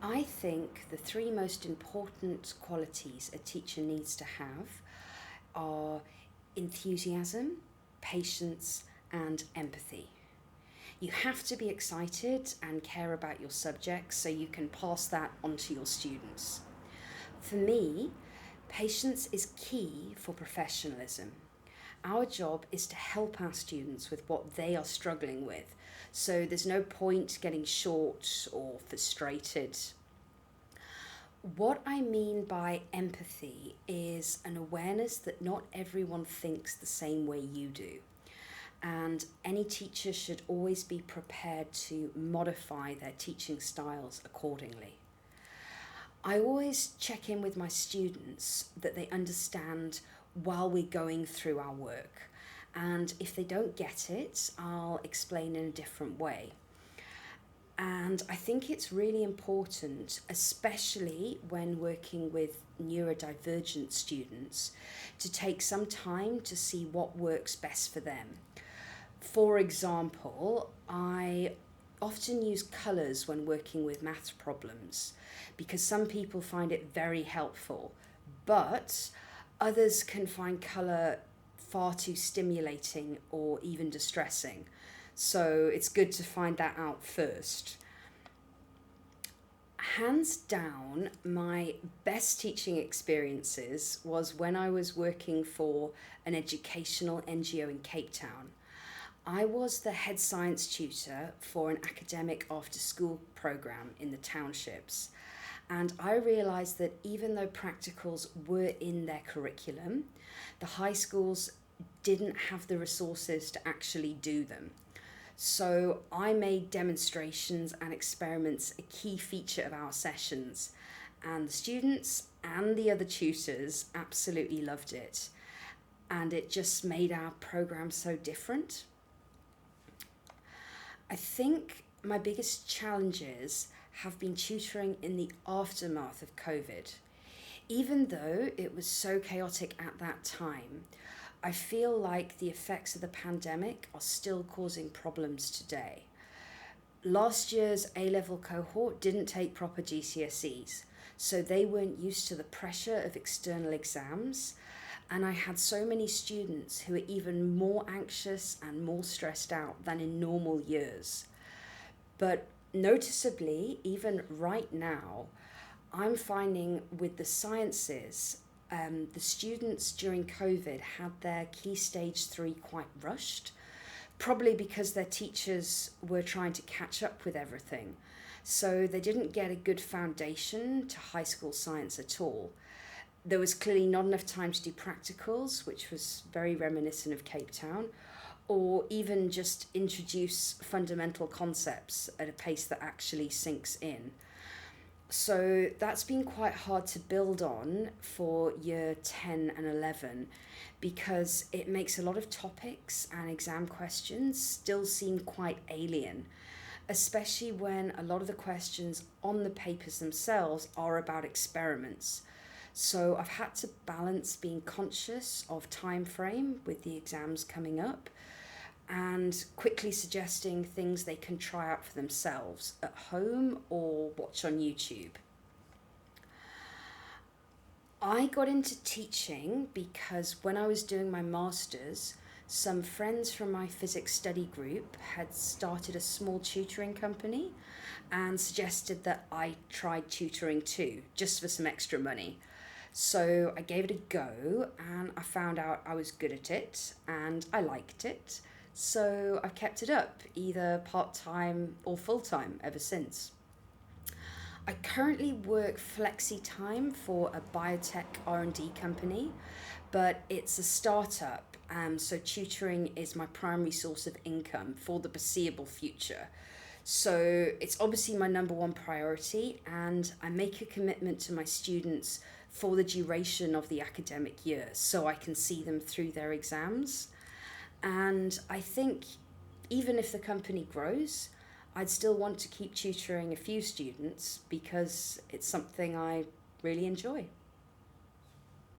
I think the three most important qualities a teacher needs to have are enthusiasm, patience, and empathy. You have to be excited and care about your subjects so you can pass that on to your students. For me, patience is key for professionalism. Our job is to help our students with what they are struggling with, so there's no point getting short or frustrated. What I mean by empathy is an awareness that not everyone thinks the same way you do. And any teacher should always be prepared to modify their teaching styles accordingly. I always check in with my students that they understand while we're going through our work. And if they don't get it, I'll explain in a different way. And I think it's really important, especially when working with neurodivergent students, to take some time to see what works best for them. For example, I often use colours when working with maths problems because some people find it very helpful, but others can find colour far too stimulating or even distressing. So it's good to find that out first. Hands down, my best teaching experiences was when I was working for an educational NGO in Cape Town. I was the head science tutor for an academic after school program in the townships. And I realised that even though practicals were in their curriculum, the high schools didn't have the resources to actually do them. So I made demonstrations and experiments a key feature of our sessions, and the students and the other tutors absolutely loved it. And it just made our program so different. I think my biggest challenges have been tutoring in the aftermath of COVID. Even though it was so chaotic at that time, I feel like the effects of the pandemic are still causing problems today. Last year's A-level cohort didn't take proper GCSEs, so they weren't used to the pressure of external exams, and I had so many students who were even more anxious and more stressed out than in normal years. But noticeably, even right now, I'm finding with the sciences, the students during COVID had their Key Stage 3 quite rushed, probably because their teachers were trying to catch up with everything. So they didn't get a good foundation to high school science at all. There was clearly not enough time to do practicals, which was very reminiscent of Cape Town, or even just introduce fundamental concepts at a pace that actually sinks in. So that's been quite hard to build on for year 10 and 11 because it makes a lot of topics and exam questions still seem quite alien, especially when a lot of the questions on the papers themselves are about experiments. So I've had to balance being conscious of time frame with the exams coming up and quickly suggesting things they can try out for themselves at home or watch on YouTube. I got into teaching because when I was doing my master's, some friends from my physics study group had started a small tutoring company and suggested that I try tutoring too, just for some extra money. So I gave it a go and I found out I was good at it and I liked it. So I've kept it up, either part-time or full-time ever since. I currently work flexi time for a biotech R&D company, but it's a startup, so tutoring is my primary source of income for the foreseeable future. So it's obviously my number one priority, and I make a commitment to my students for the duration of the academic year so I can see them through their exams. And I think even if the company grows, I'd still want to keep tutoring a few students because it's something I really enjoy.